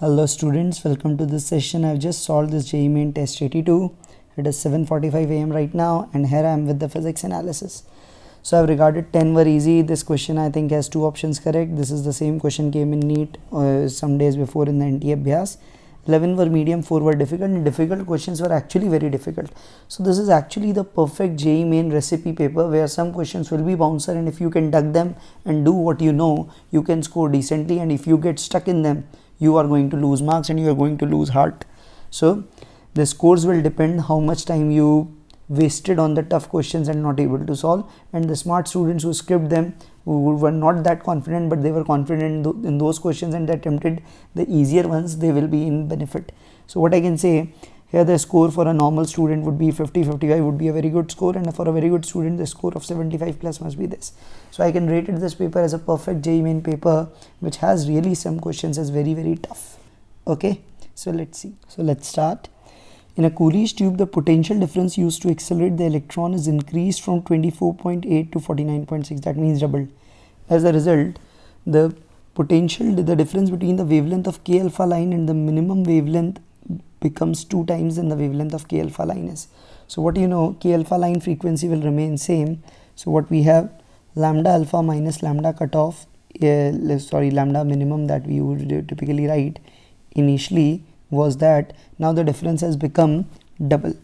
Hello students, welcome to this session. I've just solved this JEE Main Test 82. It is 7:45 am right now and here I am with the physics analysis. So I've regarded 10 were easy. This question I think has two options correct. This is the same question came in NEET some days before in the NT Abhyas. 11 were medium, 4 were difficult, and difficult questions were actually very difficult. So this is actually the perfect JEE Main recipe paper where some questions will be bouncer, and if you can duck them and do what you know, you can score decently, and if you get stuck in them, you are going to lose marks and you are going to lose heart. So the scores will depend how much time you wasted on the tough questions and not able to solve, and the smart students who skipped them, who were not that confident but they were confident in those questions and they attempted the easier ones, they will be in benefit. So what I can say here, the score for a normal student would be 50-55 would be a very good score, and for a very good student the score of 75 plus must be this. So I can rate this paper as a perfect JEE Main paper which has really some questions as very tough. Okay, so let's see. So let's start. In a Coolidge tube, the potential difference used to accelerate the electron is increased from 24.8 to 49.6. That means doubled. As a result, the difference between the wavelength of K alpha line and the minimum wavelength becomes 2 times than the wavelength of K alpha line is. So what you know, K alpha line frequency will remain same. So what we have, lambda alpha minus lambda cutoff, lambda minimum that we would typically write initially was that. Now the difference has become double.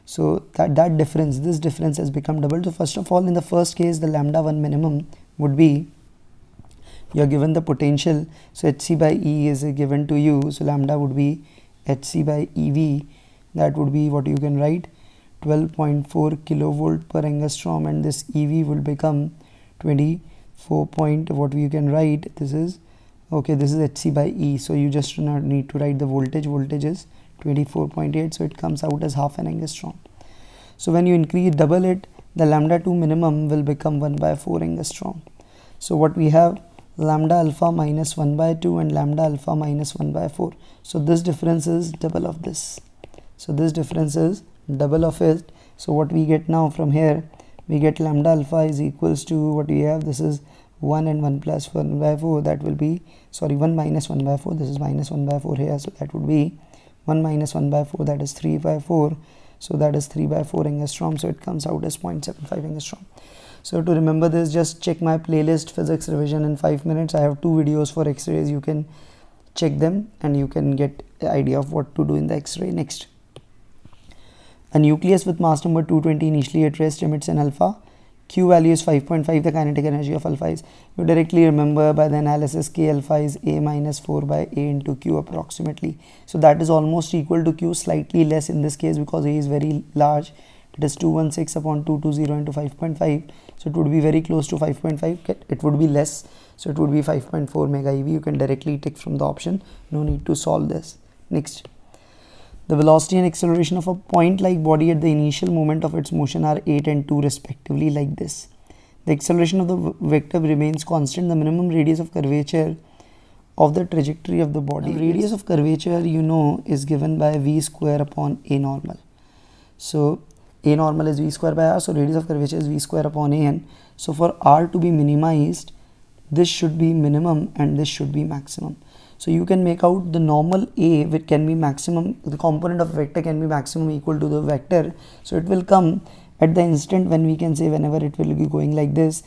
So this difference has become double. So first of all, in the first case, the lambda 1 minimum would be, you are given the potential, so Hc by E is given to you, so lambda would be Hc by EV. That would be what you can write, 12.4 kilovolt per angstrom, and this EV will become 24 point, what we can write, this is okay, this is Hc by E, so you just do not need to write the voltage is 24.8, so it comes out as half an angstrom. So when you double it, the lambda 2 minimum will become 1 by 4 angstrom. So what we have, lambda alpha minus 1 by 2 and lambda alpha minus 1 by 4. So this difference is double of this. So this difference is double of it. So what we get now from here, we get lambda alpha is equals to, what we have, this is 1 and 1 plus 1 by 4, that will be, 1 minus 1 by 4, this is minus 1 by 4 here, so that would be 1 minus 1 by 4, that is 3 by 4, so that is 3 by 4 angstrom, so it comes out as 0.75 angstrom. So to remember this, just check my playlist physics revision in 5 minutes. I have 2 videos for x-rays, you can check them and you can get the idea of what to do in the x-ray. Next, a nucleus with mass number 220 initially at rest emits an alpha. Q value is 5.5, the kinetic energy of alpha is, you directly remember by the analysis, K alpha is A minus 4 by A into Q approximately. So that is almost equal to Q, slightly less in this case because A is very large. It is 216 upon 220 into 5.5, so it would be very close to 5.5, it would be less, so it would be 5.4 mega eV. You can directly tick from the option, no need to solve this. Next, the velocity and acceleration of a point-like body at the initial moment of its motion are 8 and 2 respectively, like this. The acceleration of the vector remains constant. The minimum radius of curvature of the trajectory of the body. The radius of curvature, you know, is given by V square upon A normal. So A normal is V square by R, so radius of curvature is V square upon AN. So for R to be minimized, this should be minimum and this should be maximum. So you can make out the normal A, which can be maximum, the component of vector can be maximum equal to the vector. So it will come at the instant when we can say, whenever it will be going like this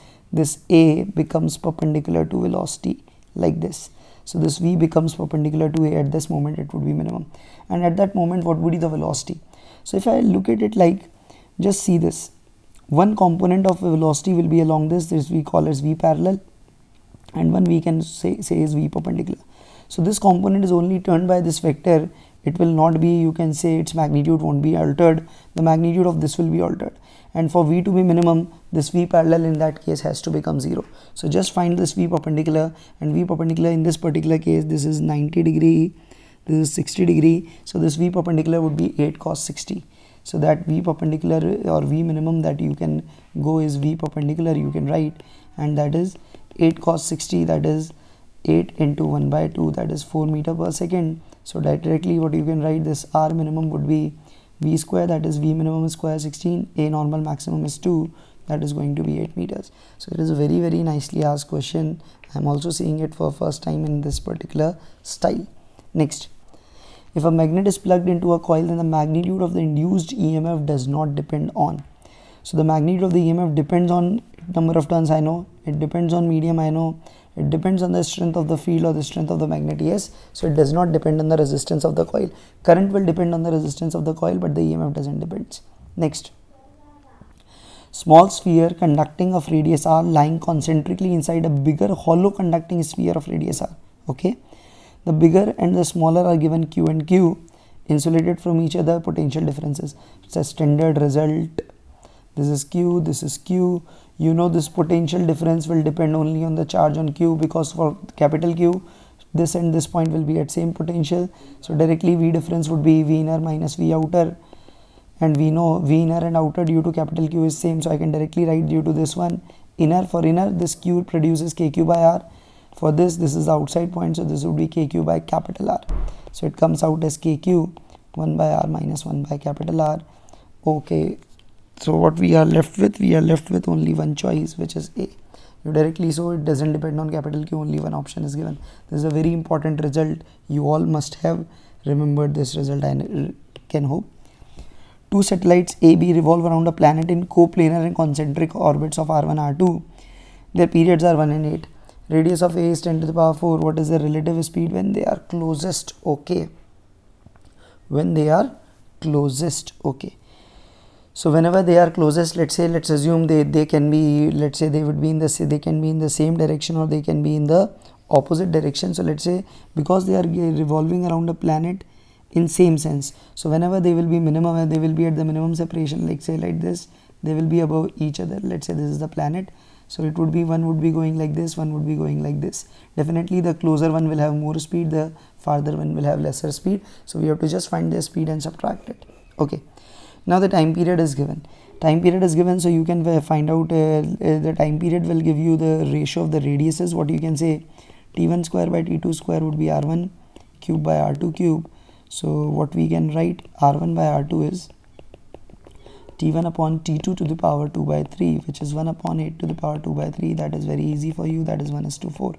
A becomes perpendicular to velocity like this. So this V becomes perpendicular to A, at this moment it would be minimum. And at that moment, what would be the velocity? So if I look at it like, just see this, one component of velocity will be along this we call as V parallel, and one we can say is V perpendicular. So this component is only turned by this vector, it will not be, you can say its magnitude won't be altered, the magnitude of this will be altered, and for V to be minimum, this V parallel in that case has to become 0. So just find this V perpendicular, and V perpendicular in this particular case, this is 90 degree, this is 60 degree, so this V perpendicular would be 8 cos 60. So that V perpendicular or V minimum that you can go is V perpendicular, you can write, and that is 8 cos 60, that is 8 into 1 by 2, that is 4 meter per second. So directly what you can write, this R minimum would be V square, that is V minimum square 16, A normal maximum is 2, that is going to be 8 meters. So it is a very nicely asked question. I am also seeing it for first time in this particular style. Next, if a magnet is plugged into a coil, then the magnitude of the induced EMF does not depend on. So the magnitude of the EMF depends on number of turns, I know, it depends on medium, I know, it depends on the strength of the field or the strength of the magnet, yes. So it does not depend on the resistance of the coil. Current will depend on the resistance of the coil, but the EMF doesn't depend. Next, small sphere conducting of radius r lying concentrically inside a bigger hollow conducting sphere of radius r. Okay, the bigger and the smaller are given Q and Q, insulated from each other, potential differences. It's a standard result. This is Q, this is Q. You know this potential difference will depend only on the charge on Q, because for capital Q, this and this point will be at same potential. So directly V difference would be V inner minus V outer, and we know V inner and outer due to capital Q is same, so I can directly write due to this one. Inner, for inner, this Q produces KQ by R. For this is the outside point, so this would be KQ by capital R. So it comes out as KQ 1 by R minus 1 by capital R. Okay, so what we are left with only one choice, which is A. You directly, so it doesn't depend on capital Q, only one option is given. This is a very important result. You all must have remembered this result, I can hope. Two satellites A, B revolve around a planet in coplanar and concentric orbits of R1, R2. Their periods are 1 and 8. Radius of A is 10 to the power 4. What is the relative speed when they are closest? Okay, when they are closest. Okay, so whenever they are closest, let's assume they can be, let's say they would be in the, they can be in the same direction or they can be in the opposite direction. So let's say because they are revolving around a planet in same sense, so whenever they will be minimum and they will be at the minimum separation, like say like this, they will be above each other. Let's say this is the planet, so it would be, one would be going like this, one would be going like this. Definitely the closer one will have more speed, the farther one will have lesser speed. So we have to just find their speed and subtract it. Okay, now the time period is given. Time period is given, so you can find out the time period will give you the ratio of the radiuses. What you can say, T1 square by T2 square would be R1 cube by R2 cube. So what we can write, R1 by R2 is T1 upon T2 to the power 2 by 3, which is 1 upon 8 to the power 2 by 3. That is very easy for you, that is 1:4.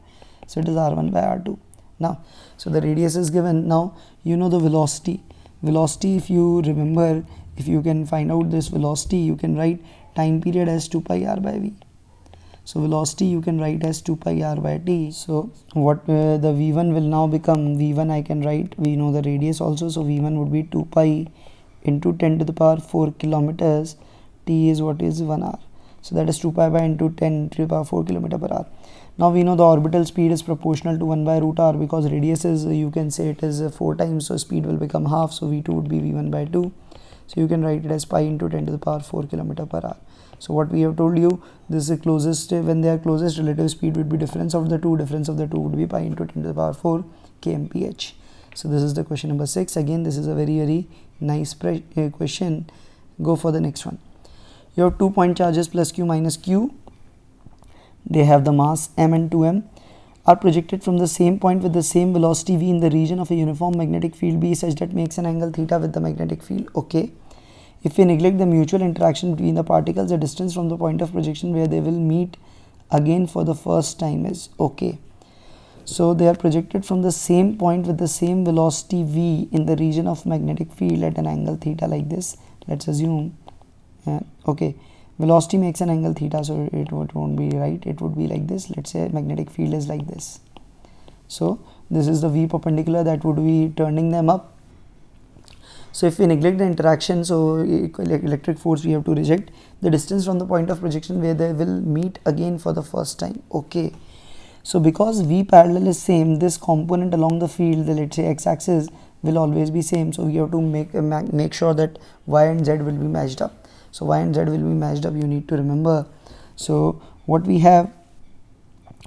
So it is R1 by R2. Now, so the radius is given. Now you know the velocity. Velocity, if you remember, if you can find out this velocity, you can write time period as 2 pi r by v. So velocity you can write as 2 pi r by t. So what the v1 will now become, v1 I can write, we know the radius also, so v1 would be 2 pi into 10 to the power 4 kilometers. T is what is 1 hour, so that is 2 pi by into 10 to the power 4 kilometer per hour. Now we know the orbital speed is proportional to 1 by root r, because radius is, you can say it is 4 times, so speed will become half, so v2 would be v1 by 2. So you can write it as pi into 10 to the power 4 kilometer per hour. So what we have told you, this is the closest, when they are closest, relative speed would be difference of the two would be pi into 10 to the power 4 kmph. So this is the question number 6. Again, this is a very nice question. Go for the next one. You have 2 point charges plus q minus q. They have the mass m and 2m, are projected from the same point with the same velocity v in the region of a uniform magnetic field B such that makes an angle theta with the magnetic field. Okay, if we neglect the mutual interaction between the particles, the distance from the point of projection where they will meet again for the first time is okay. So they are projected from the same point with the same velocity v in the region of magnetic field at an angle theta like this. Let's assume okay, velocity makes an angle theta, so it won't be right, it would be like this. Let's say magnetic field is like this, so this is the v perpendicular that would be turning them up. So if we neglect the interaction, so electric force we have to reject. The distance from the point of projection where they will meet again for the first time. Okay, so because v parallel is same, this component along the field, the let's say x-axis, will always be same. So we have to make sure that y and z will be matched up. So y and z will be matched up, you need to remember. So what we have,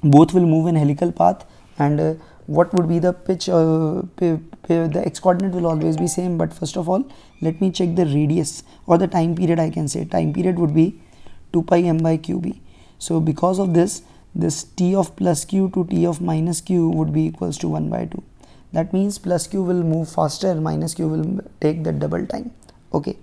both will move in helical path, and what would be the pitch, the x coordinate will always be same. But first of all, let me check the radius or the time period. I can say time period would be 2 pi m by qb. So because of this t of plus q to t of minus q would be equals to 1 by 2. That means plus q will move faster, minus q will take the double time. Okay,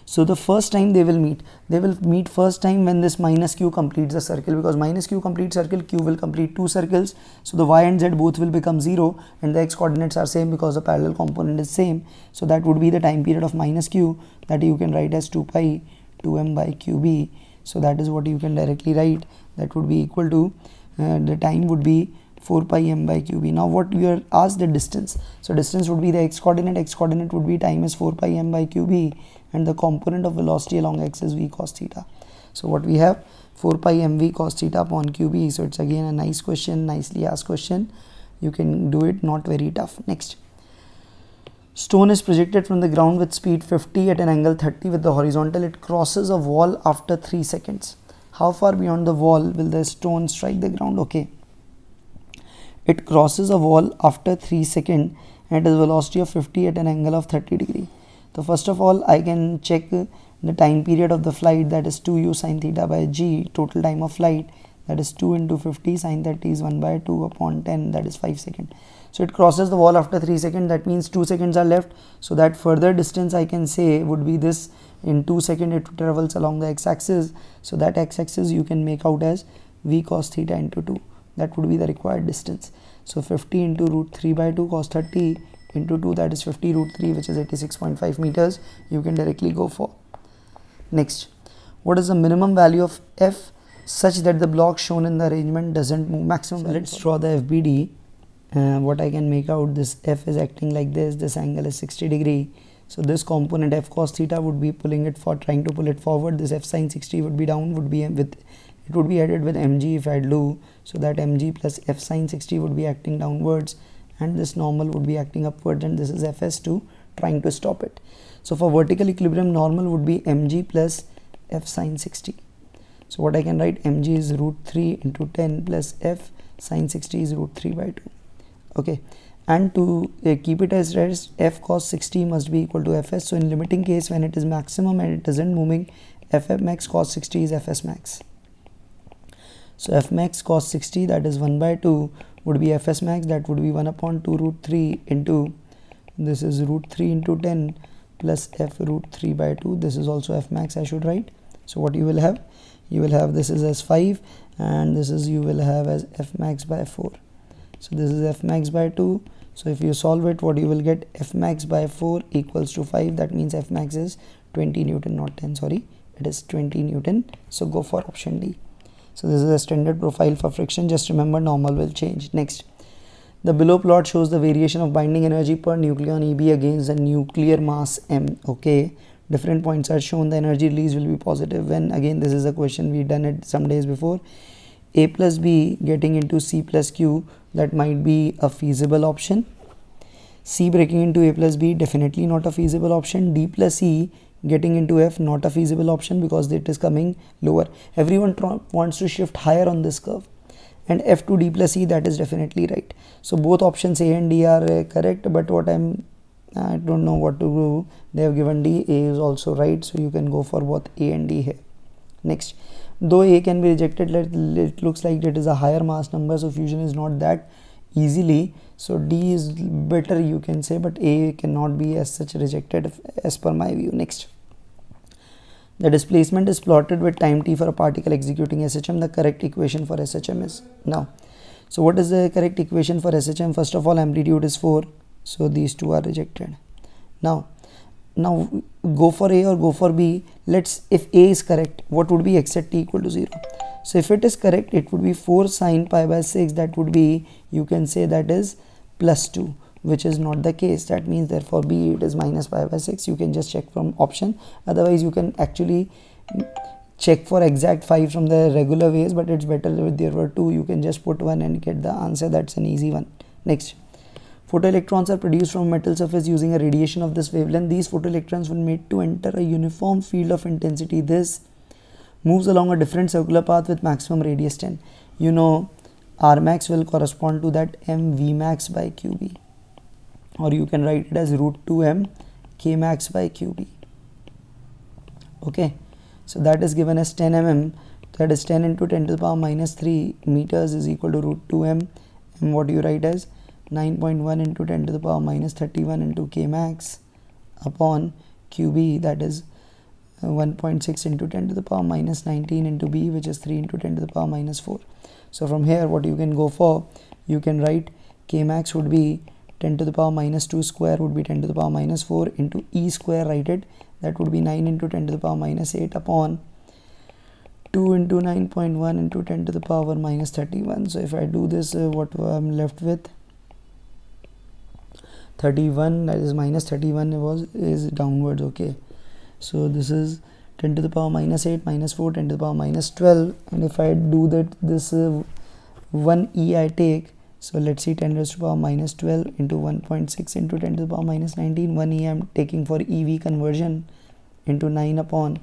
So the first time they will meet first time when this minus q completes the circle, because minus q completes circle, q will complete two circles. So the y and z both will become 0 and the x coordinates are same because the parallel component is same. So that would be the time period of minus q, that you can write as 2 pi 2m by qb. So that is what you can directly write. That would be equal to the time would be 4 pi m by qb. Now what we are asked, the distance. So distance would be the x coordinate would be time is 4 pi m by qb, and the component of velocity along x is v cos theta. So what we have, 4 pi mv cos theta upon qb. So it's again a nice question, nicely asked question. You can do it, not very tough. Next, stone is projected from the ground with speed 50 at an angle 30 with the horizontal. It crosses a wall after 3 seconds. How far beyond the wall will the stone strike the ground? Okay, it crosses a wall after 3 seconds and has a velocity of 50 at an angle of 30 degree. So first of all, I can check the time period of the flight, that is 2u sin theta by g, total time of flight, that is 2 into 50 sin 30 is 1 by 2 upon 10, that is 5 seconds. So it crosses the wall after 3 seconds, that means 2 seconds are left. So that further distance I can say would be this. In 2 seconds it travels along the x-axis. So that x-axis you can make out as v cos theta into 2. That would be the required distance. So 50 into root 3 by 2 cos 30 into 2, that is 50 root 3, which is 86.5 meters. You can directly go for. Next, what is the minimum value of f such that the block shown in the arrangement doesn't move? Maximum. So let's draw the FBD. What I can make out, this f is acting like this angle is 60 degree. So this component f cos theta would be pulling it for, trying to pull it forward. This f sin 60 would be down, would be with, it would be added with mg if I do. So that mg plus f sin 60 would be acting downwards, and this normal would be acting upwards, and this is fs2 trying to stop it. So for vertical equilibrium, normal would be mg plus f sin 60. So what I can write, mg is root 3 into 10 plus f sin 60 is root 3 by 2. Okay, and to keep it as rest, f cos 60 must be equal to fs. So in limiting case, when it is maximum and it isn't moving, f max cos 60 is fs max. So f max cos 60, that is 1 by 2, would be fs max, that would be 1 upon 2 root 3 into, this is root 3 into 10 plus f root 3 by 2. This is also f max I should write. So what you will have, this is as 5, and this is you will have as f max by 4. So this is f max by 2. So if you solve it, what you will get, f max by 4 equals to 5. That means f max is 20 Newton, not 10, sorry, it is 20 Newton. So go for option D. So this is a standard profile for friction. Just remember, normal will change. Next, the below plot shows the variation of binding energy per nucleon EB against the nuclear mass m. Okay, different points are shown. The energy release will be positive when, again, this is a question we done it some days before. A plus B getting into C plus Q, that might be a feasible option. C breaking into A plus B, definitely not a feasible option. D plus E getting into F, not a feasible option because it is coming lower. Everyone wants to shift higher on this curve. And F to D plus E, that is definitely right. So both options A and D are correct, but what I don't know what to do. They have given D, A is also right, so you can go for both A and D here. Next, though A can be rejected, it looks like it is a higher mass number, so fusion is not that easily. So D is better, you can say, but A cannot be as such rejected as per my view. Next, the displacement is plotted with time t for a particle executing SHM. The correct equation for SHM is now. So what is the correct equation for SHM? First of all, amplitude is 4, so these two are rejected. Now go for A or go for B. Let's, if A is correct, what would be x at t equal to 0? So if it is correct, it would be 4 sin pi by 6. That would be, you can say, that is plus 2, which is not the case. That means therefore B, it is minus pi by 6. You can just check from option. Otherwise you can actually check for exact 5 from the regular ways, but it's better if there were 2. You can just put 1 and get the answer. That's an easy one. Next, photoelectrons are produced from metal surface using a radiation of this wavelength. These photoelectrons will made to enter a uniform field of intensity. This moves along a different circular path with maximum radius 10. You know, R max will correspond to that m V max by QB, or you can write it as root 2m K max by QB. Okay, so that is given as 10 mm, that is 10 into 10 to the power minus 3 meters is equal to root 2m, and what you write as 9.1 into 10 to the power minus 31 into K max upon QB, that is 1.6 into 10 to the power minus 19 into b, which is 3 into 10 to the power minus 4. So from here what you can go for, you can write k max would be 10 to the power minus 2 square would be 10 to the power minus 4 into e square, write it, that would be 9 into 10 to the power minus 8 upon 2 into 9.1 into 10 to the power minus 31. So if I do this, what I'm left with 31, that is minus 31 is downwards. Okay, so this is 10 to the power minus 8 minus 4 10 to the power minus 12, and if I do that, this 1 e I take, so let's see, 10 raised to the power minus 12 into 1.6 into 10 to the power minus 19, 1 e I'm taking for EV conversion, into 9 upon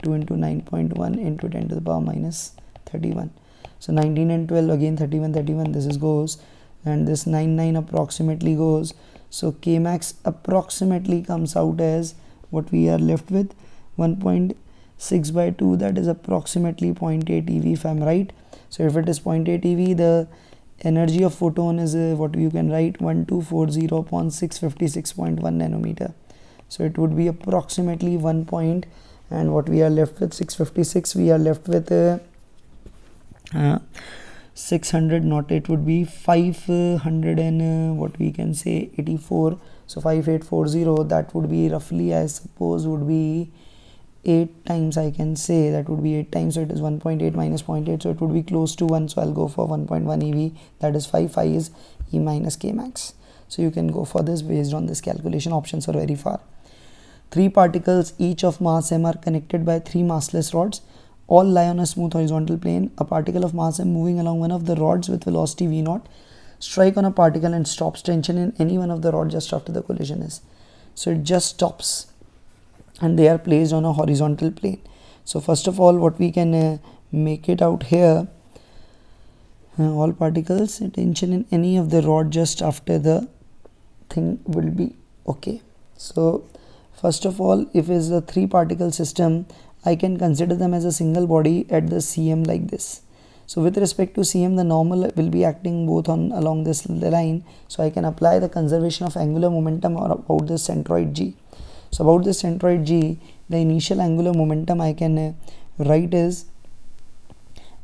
2 into 9.1 into 10 to the power minus 31. So 19 and 12 again 31, this is goes, and this 9 approximately goes. So k max approximately comes out as what we are left with 1.6 by 2, that is approximately 0.8 eV if I'm right. So if it is 0.8 eV, the energy of photon is what you can write 1240 upon 656.1 nanometer. So it would be approximately 1 point, and what we are left with 656, we are left with 600, not it would be 500 and what we can say 84. So 5840, that would be roughly, I suppose, would be 8 times, I can say that would be 8 times, so it is 1.8 minus 0.8, so it would be close to 1, so I'll go for 1.1 eV, that is 5 is E minus K max. So you can go for this based on this calculation. Options are very far. 3 particles each of mass m are connected by 3 massless rods. All lie on a smooth horizontal plane. A particle of mass m moving along one of the rods with velocity v0 strike on a particle and stops tension in any one of the rods just after the collision is. So it just stops, and they are placed on a horizontal plane. So first of all, what we can make it out here, all particles tension in any of the rod just after the thing will be okay. So first of all, if it is a 3 particle system, I can consider them as a single body at the CM like this. So with respect to CM, the normal will be acting both along this line, so I can apply the conservation of angular momentum or about the centroid G. So about the centroid G, the initial angular momentum I can write is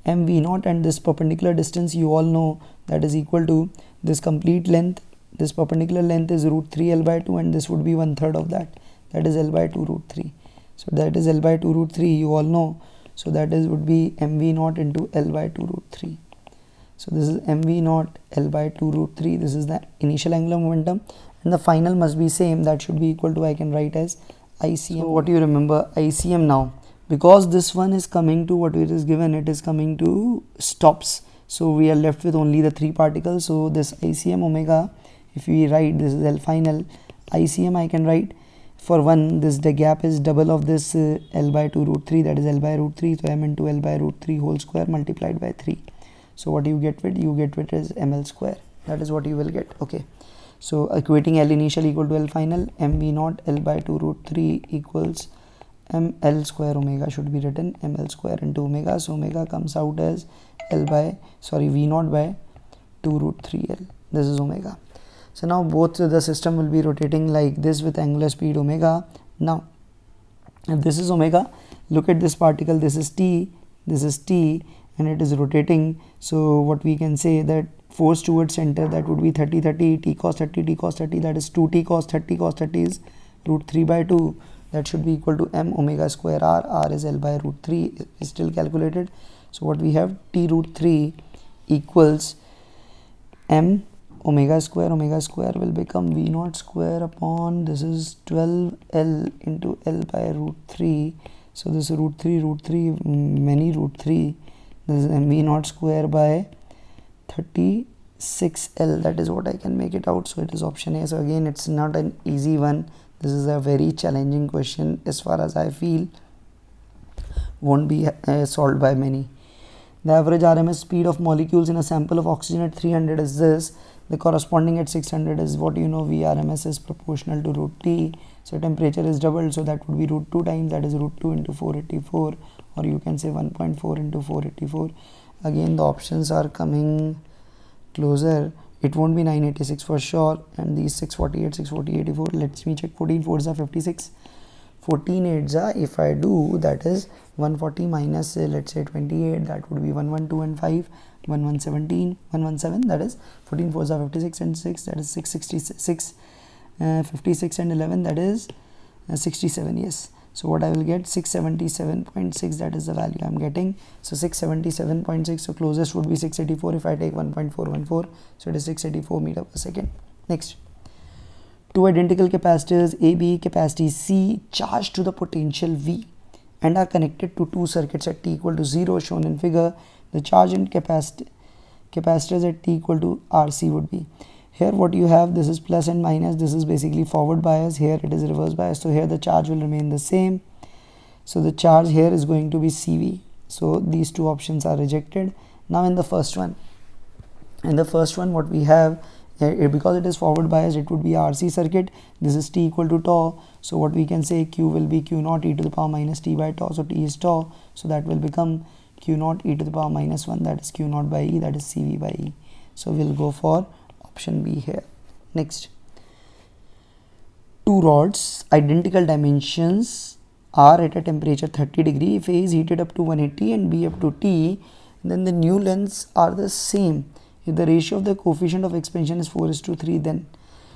mv0, and this perpendicular distance you all know that is equal to this complete length. This perpendicular length is root 3 L by 2, and this would be 1/3 of that, that is L by 2 root 3. So that is L by 2 root 3, you all know. So that is would be mv0 into L by 2 root 3. So this is mv0 L by 2 root 3. This is the initial angular momentum, and the final must be same, that should be equal to, I can write as ICM. So what you remember, ICM now, because this one is coming to what it is given, it is coming to stops. So we are left with only the 3 particles. So this ICM omega, if we write this is L final, ICM I can write for 1, this the gap is double of this L by 2 root 3, that is L by root 3, so m into L by root 3 whole square multiplied by 3. So what you get with is ml square, that is what you will get. Okay, so equating L initial equal to L final, mv0 L by 2 root 3 equals ml square omega should be written ml square into omega. So omega comes out as v0 by 2 root 3L. This is omega. So now both the system will be rotating like this with angular speed omega. Now if this is omega, look at this particle, this is t, and it is rotating. So what we can say, that force towards center, that would be 30 t cos 30 t cos 30, that is 2t cos 30 is root 3 by 2, that should be equal to m omega square r is L by root 3 is still calculated. So what we have, t root 3 equals m omega square will become v0 square upon, this is 12L into L by root 3. So this root 3 many root 3, this is v0 square by 36L, that is what I can make it out. So it is option A. So again, it's not an easy one, this is a very challenging question as far as I feel, won't be solved by many. The average RMS speed of molecules in a sample of oxygen at 300 is this. The corresponding at 600 is what you know, Vrms is proportional to root T. So temperature is doubled, so that would be root 2 times, that is root 2 into 484, or you can say 1.4 into 484. Again the options are coming closer, it won't be 986 for sure, and these 648, 84, let me check, 14 4s are 56, 14 8s are, if I do, that is 140 minus let's say 28, that would be 112 and 5, 1117, 117, that is 14 4s are 56 and 6, that is 666, 56 and 11, that is 67. Yes, so what I will get, 677.6, that is the value I am getting. So 677.6, so closest would be 684 if I take 1.414, so it is 684 meter per second. Next, two identical capacitors AB, capacity C, charged to the potential V and are connected to two circuits at t equal to 0 shown in figure. The charge in capacitors at t equal to RC would be, here what you have, this is plus and minus, this is basically forward bias, here it is reverse bias, so here the charge will remain the same. So the charge here is going to be CV. So these two options are rejected. Now in the first one, what we have, because it is forward bias, it would be RC circuit. This is t equal to tau, so what we can say, Q will be Q naught e to the power minus t by tau, so t is tau, so that will become Q naught e to the power minus 1, that is Q naught by E, that is CV by E. So we'll go for option B here. Next, two rods, identical dimensions, are at a temperature 30 degree. If A is heated up to 180 and B up to T, then the new lengths are the same. If the ratio of the coefficient of expansion is 4:3, then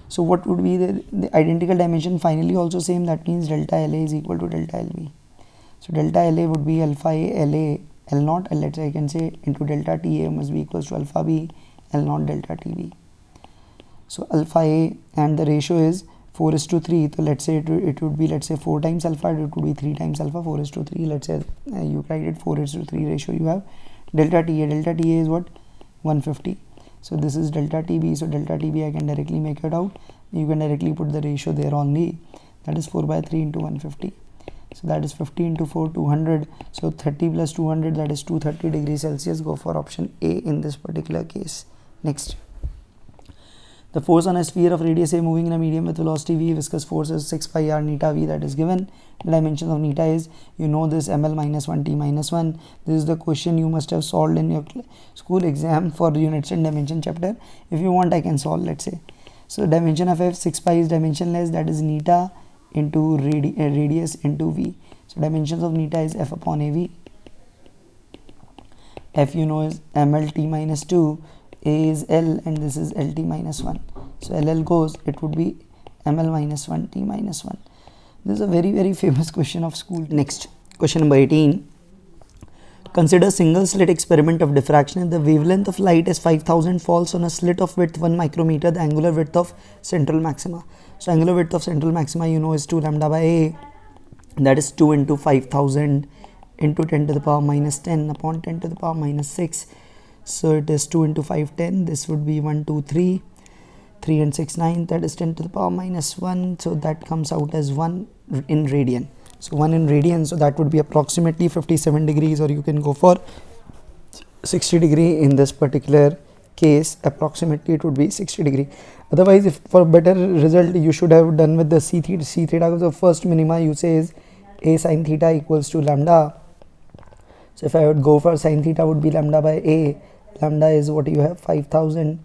so what would be the identical dimension finally also same, that means delta LA is equal to delta LB. So delta LA would be alpha A LA L naught, and let's say I can say into delta TA must be equals to alpha B L naught delta TB. So alpha A, and the ratio is 4:3, so let's say it would be, let's say 4 times alpha, it would be 3 times alpha, 4:3, let's say you write it 4:3 ratio. You have delta TA is what, 150. So this is delta TB, so delta TB I can directly make it out. You can directly put the ratio there only, that is 4/3 into 150. So that is 50 into 4, 200. So 30 plus 200, that is 230 degrees Celsius. Go for option A in this particular case. Next, the force on a sphere of radius A moving in a medium with velocity V, viscous force is 6 pi r neta V, that is given. The dimensions of neta is, you know this, ml minus 1 t minus 1. This is the question you must have solved in your school exam for units and dimension chapter. If you want, I can solve, let's say. So dimension of F, 6 pi is dimensionless, that is neta into radius into V. So dimensions of neta is F upon AV. F you know is ml t minus 2, A is L, and this is LT minus 1. So LL goes, it would be ml minus 1 t minus 1. This is a very famous question of school. Next, question number 18. Consider single slit experiment of diffraction. If the wavelength of light is 5000 falls on a slit of width 1 micrometer, the angular width of central maxima. So angular width of central maxima you know is 2 lambda by A, that is 2 into 5000 into 10 to the power minus 10 upon 10 to the power minus 6. So it is 2 into 5 10, this would be 1 2 3 3 and 6 9, that is 10 to the power minus 1. So that comes out as 1 in radian. So 1 in radian, so that would be approximately 57 degrees, or you can go for 60 degree in this particular case. Approximately it would be 60 degree. Otherwise, if for better result, you should have done with the c theta. The first minima you say is A sin theta equals to lambda. So if I would go for sin theta, would be lambda by A. Lambda is what you have, 5000,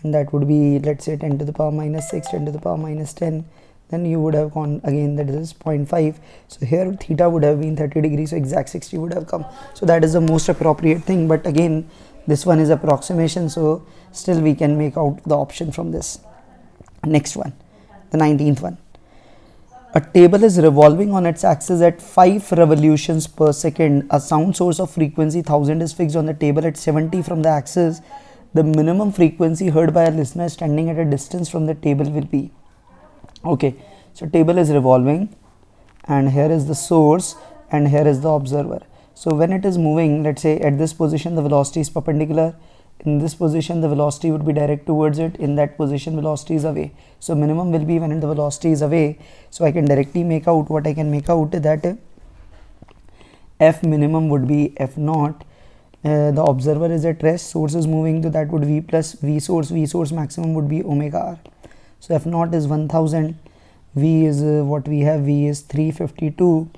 and that would be, let's say 10 to the power minus 6, 10 to the power minus 10. Then you would have gone again, that is 0.5. So here theta would have been 30 degrees, so exact 60 would have come. So that is the most appropriate thing, but again this one is approximation, so still we can make out the option from this. Next one, the 19th one. A table is revolving on its axis at 5 revolutions per second. A sound source of frequency 1000 is fixed on the table at 70 from the axis. The minimum frequency heard by a listener standing at a distance from the table will be. Okay, so table is revolving, and here is the source, and here is the observer. So when it is moving, let's say at this position the velocity is perpendicular, in this position the velocity would be direct towards it, in that position velocity is away. So minimum will be when the velocity is away. So I can directly make out what I can make out, that F minimum would be F naught. The observer is at rest, source is moving, so that would V plus V source maximum would be omega r. So F naught is 1000, V is what we have, V is 352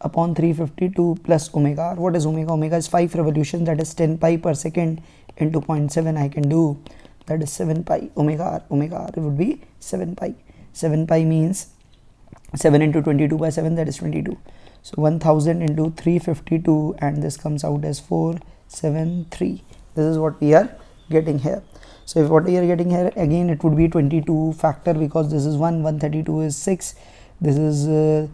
upon 352 plus omega r. What is omega? Omega is 5 revolutions, that is 10 pi per second into 0.7 I can do, that is 7 pi. Omega r would be 7 pi. 7 pi means 7 into 22 by 7, that is 22. So 1000 into 352, and this comes out as 473. This is what we are getting here. So if what we are getting here, again it would be 22 factor, because this is 1, 132 is 6, this is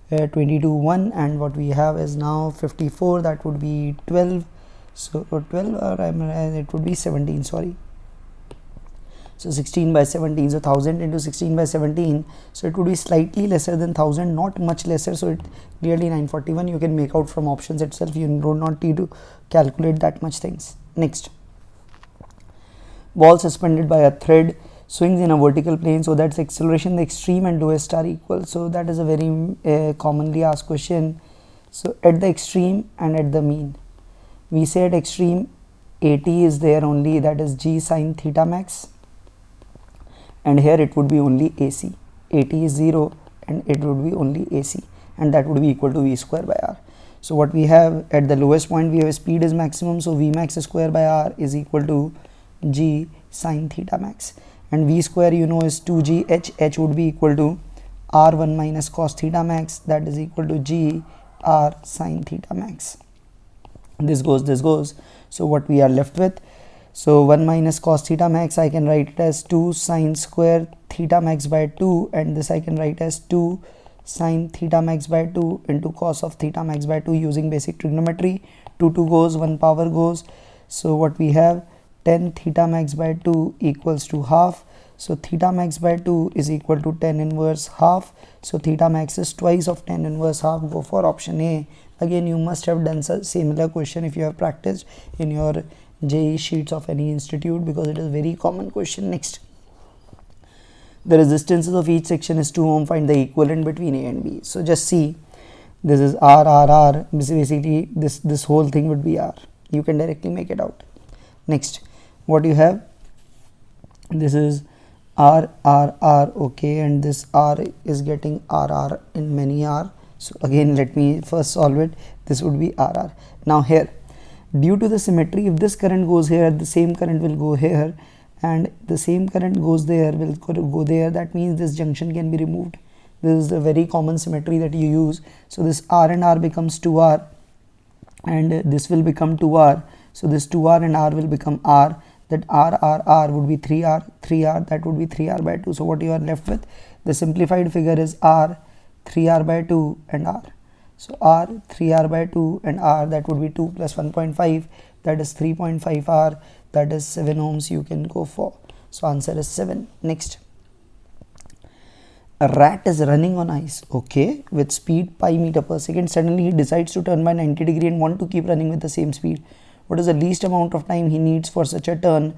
22 1, and what we have is now 54, that would be 12. So 12, or it would be 17, sorry. So 16 by 17, so 1000 into 16 by 17, so it would be slightly lesser than 1000, not much lesser, so it clearly 941 you can make out from options itself. You do not need to calculate that much things. Next, ball suspended by a thread swings in a vertical plane, so that's acceleration, the extreme and lowest are equal. So that is a very commonly asked question. So at the extreme and at the mean, we say at extreme AT is there only, that is g sine theta max, and here it would be only AC. AT is 0 and it would be only AC, and that would be equal to V square by R. So what we have at the lowest point, we have speed is maximum, so V max square by R is equal to G sine theta max, and V square you know is 2G H would be equal to R1 minus cos theta max, that is equal to G R sine theta max. This goes, so what we are left with, so 1 minus cos theta max, I can write it as 2 sine square theta max by 2, and this I can write as 2 sine theta max by 2 into cos of theta max by 2 using basic trigonometry. 2 goes, 1 power goes, so what we have, 10 theta max by 2 equals to half. So theta max by 2 is equal to 10 inverse half. So theta max is twice of 10 inverse half. Go for option A. Again, you must have done such similar question if you have practiced in your JEE sheets of any institute, because it is a very common question. Next, the resistances of each section is 2 ohm. Find the equivalent between A and B. So just see, this is R. Basically this whole thing would be R. You can directly make it out. Next, what you have, this is R, okay, and this R is getting RR in many R. So again, let me first solve it. This would be RR. Now here, due to the symmetry, if this current goes here, the same current will go here, and the same current goes there, will go there. That means this junction can be removed. This is the very common symmetry that you use. So this R and R becomes 2R, and this will become 2R. So this 2R and R will become R. That R would be 3R, that would be 3R by 2. So what you are left with, the simplified figure is R, 3R by 2 and R. So R, 3R by 2 and R, that would be 2 plus 1.5, that is 3.5 R, that is 7 ohms you can go for. So answer is 7. Next, a rat is running on ice, okay, with speed pi meter per second. Suddenly he decides to turn by 90 degree and want to keep running with the same speed. What is the least amount of time he needs for such a turn?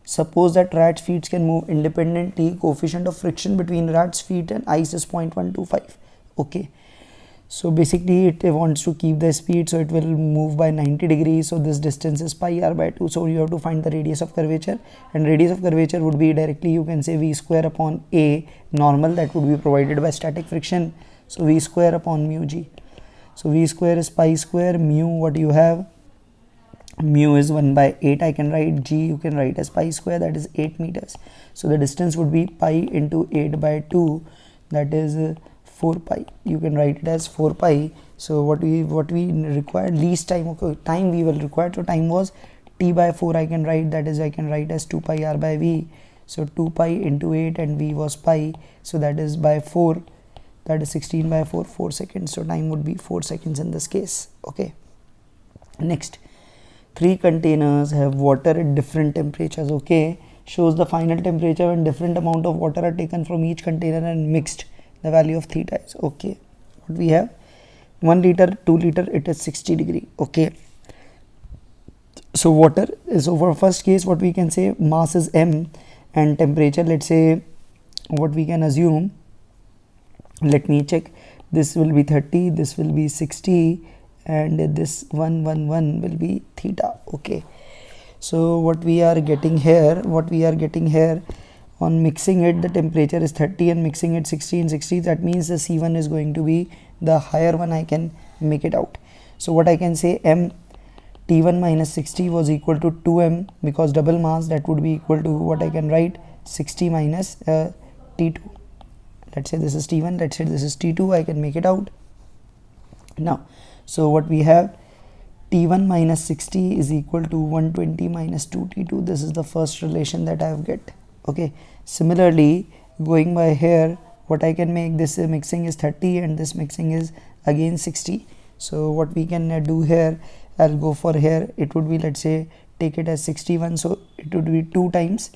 Suppose that rat's feet can move independently. Coefficient of friction between rat's feet and ice is 0.125. Okay. So basically it wants to keep the speed, so it will move by 90 degrees. So this distance is pi r by 2. So you have to find the radius of curvature, and radius of curvature would be directly, you can say, V square upon A normal, that would be provided by static friction. So V square upon mu G. So V square is pi square, mu what you have, mu is 1 by 8. I can write G, you can write as pi square, that is 8 meters. So the distance would be pi into 8 by 2, that is 4 pi. You can write it as 4 pi. So what we required, least time, okay, time we will require, so time was t by 4. I can write, that is I can write as 2 pi r by v. So 2 pi into 8 and v was pi, so that is by 4, that is 16 by 4 seconds. So time would be 4 seconds in this case. Okay. Next, 3 containers have water at different temperatures. Okay, shows the final temperature when different amount of water are taken from each container and mixed. The value of theta is, okay, what we have, 1 liter, 2 liter, it is 60 degree. Okay, so water is, over first case what we can say, mass is m and temperature, let's say, what we can assume, let me check, this will be 30, this will be 60, and this 111 will be theta. Okay, so what we are getting here, on mixing it, the temperature is 30 and mixing it 60 and 60, that means the C1 is going to be the higher one. I can make it out. So what I can say, m T1 minus 60 was equal to 2m, because double mass, that would be equal to, what I can write, 60 minus T2, let's say this is T1, let's say this is T2, I can make it out now. So what we have, T1 minus 60 is equal to 120 minus 2T2. This is the first relation that I have get. Okay, similarly going by here, what I can make, this mixing is 30 and this mixing is again 60. So what we can do here, I'll go for here, it would be, let's say take it as 61, so it would be 2 times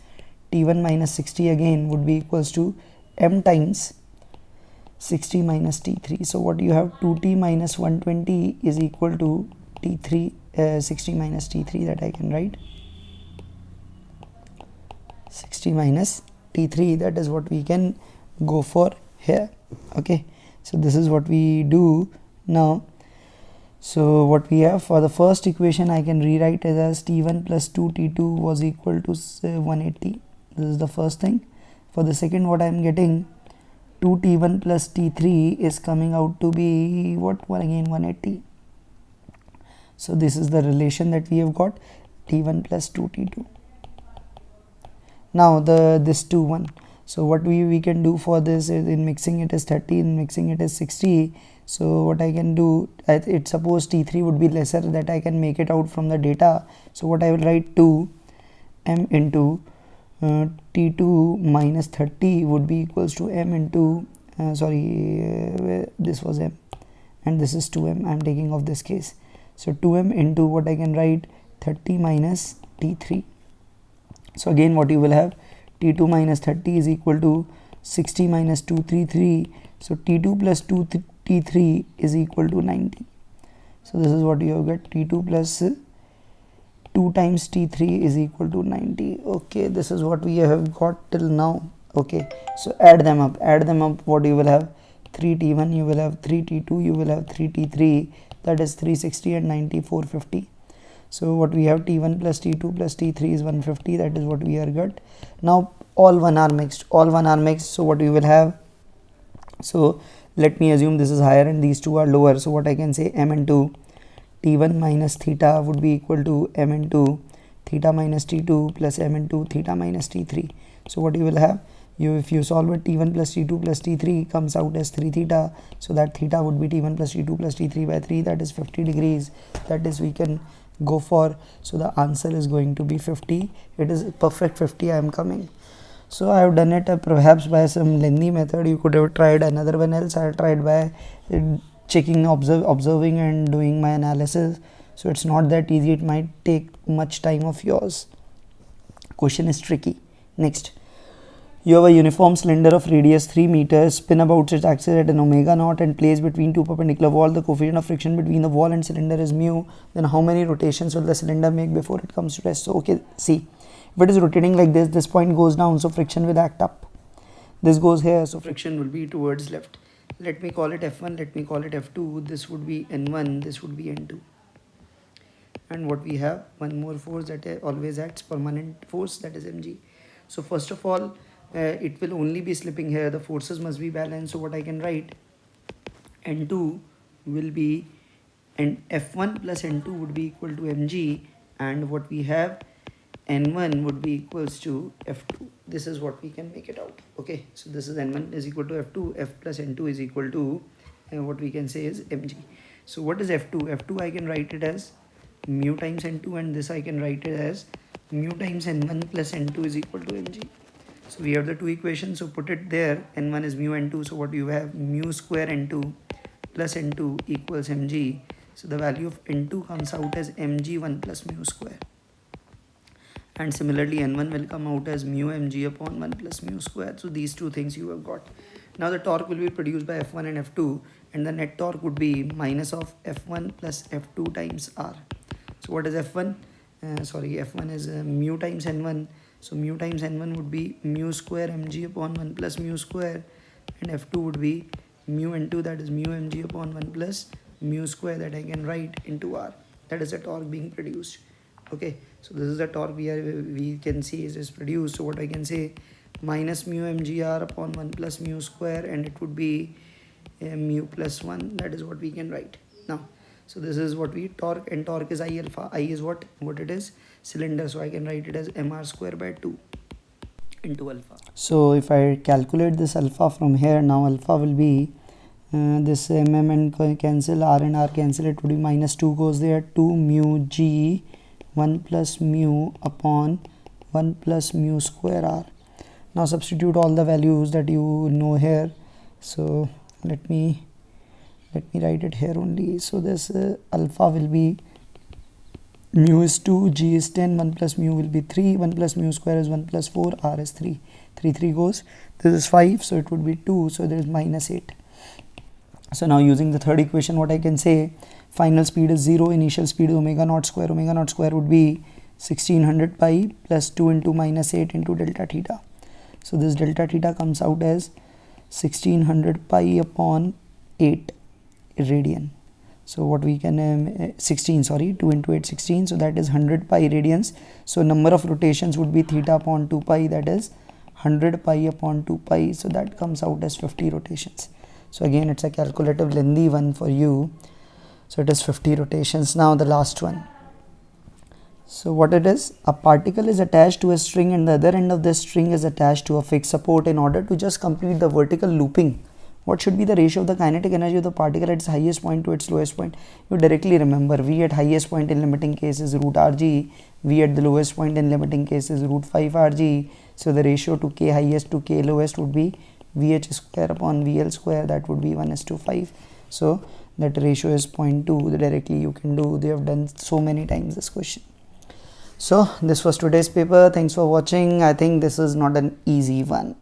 T1 minus 60 again would be equals to m times 60 minus T3. So what you have, 2T minus 120 is equal to T3 60 minus T3, that I can write 60 minus T3, that is what we can go for here. Okay, so this is what we do now. So what we have for the first equation, I can rewrite it as T1 plus 2T2 was equal to 180. This is the first thing. For the second, what I am getting, 2T1 plus T3 is coming out to be what, well, again 180. So this is the relation that we have got, T1 plus 2T2. Now this 2 1. So what we can do for this is, in mixing it is 30, in mixing it is 60. So what I can do, it's suppose T3 would be lesser, that I can make it out from the data. So what I will write, 2 m into T2 minus 30 would be equals to m into this was m and this is 2m. I am taking off this case. So 2m into what I can write, 30 minus T3. So again what you will have, T2 minus 30 is equal to 60 minus 233. So T2 plus 2T3 is equal to 90. So this is what you have got, T2 plus 2 times T3 is equal to 90. Okay, this is what we have got till now. Okay, so add them up, what you will have, 3T1, you will have 3T2, you will have 3T3, that is 360 and 90, 450. So what we have, T1 plus T2 plus T3 is 150, that is what we are got. Now all one are mixed, so what we will have, so let me assume this is higher and these two are lower. So what I can say, m into T1 minus theta would be equal to m into theta minus T2 plus m into theta minus T3. So what you will have, if you solve it, T1 plus T2 plus T3 comes out as 3 theta. So that theta would be T1 plus T2 plus T3 by 3, that is 50 degrees. That is we can go for. So the answer is going to be 50. It is perfect 50 I am coming. So I have done it perhaps by some lengthy method. You could have tried another one else. I tried by checking, observing and doing my analysis. So it's not that easy. It might take much time of yours. Question is tricky. Next, you have a uniform cylinder of radius 3 meters, spin about its axis at an omega naught and place between two perpendicular walls. The coefficient of friction between the wall and cylinder is mu. Then how many rotations will the cylinder make before it comes to rest? So okay, see, if it is rotating like this point goes down, so friction will act up. This goes here, so friction will be towards left. Let me call it F1, let me call it F2. This would be N1, this would be N2. And what we have, one more force that always acts, permanent force, that is mg. So first of all, it will only be slipping here, the forces must be balanced. So what I can write, N2 will be, and F1 plus N2 would be equal to mg, and what we have, N1 would be equals to F2. This is what we can make it out. Okay, so this is N1 is equal to F2, F plus N2 is equal to what we can say is mg. So what is F2? F2 I can write it as mu times N2, and this I can write it as mu times N1 plus N2 is equal to mg. So we have the two equations, so put it there. N1 is mu N2, so what you have, mu square N2 plus N2 equals mg. So the value of N2 comes out as mg1 plus mu square. And similarly N1 will come out as mu mg upon 1 plus mu square. So these two things you have got. Now the torque will be produced by F1 and F2, and the net torque would be minus of F1 plus F2 times R. So what is F1? F1 is mu times N1. So mu times N1 would be mu square mg upon 1 plus mu square, and F2 would be mu N2, that is mu mg upon 1 plus mu square, that I can write into R. That is the torque being produced. Okay, so this is the torque we can see is produced. So what I can say, minus mu mgr upon 1 plus mu square, and it would be mu plus 1. That is what we can write now. So this is what we torque, and torque is I alpha. I is what it is, cylinder, so I can write it as mr square by 2. into alpha. So if I calculate this alpha from here, now alpha will be this and cancel, r and r cancel, it would be minus 2 goes there, 2 mu g 1 plus mu upon 1 plus mu square r. Now substitute all the values that you know here. So let me write it here only. So this alpha will be mu is 2, g is 10, 1 plus mu will be 3, 1 plus mu square is 1 plus 4, r is 3, 3 goes, this is 5, so it would be 2, so there is minus 8. So now using the third equation, what I can say, final speed is 0, initial speed is omega naught square would be 1600 pi plus 2 into minus 8 into delta theta. So this delta theta comes out as 1600 pi upon 8 radian. So what we can 2 into 8 16, so that is 100 pi radians. So number of rotations would be theta upon 2 pi, that is 100 pi upon 2 pi, so that comes out as 50 rotations. So again it's a calculative lengthy one for you, so it is 50 rotations. Now the last one. So what it is, a particle is attached to a string and the other end of the string is attached to a fixed support. In order to just complete the vertical looping, what should be the ratio of the kinetic energy of the particle at its highest point to its lowest point? You directly remember, V at highest point in limiting case is root rg, V at the lowest point in limiting case is root 5 rg. So the ratio to k highest to k lowest would be Vh square upon Vl square, that would be 1:5. So that ratio is 0.2. Directly you can do, they have done so many times this question. So this was today's paper. Thanks for watching. I think this is not an easy one.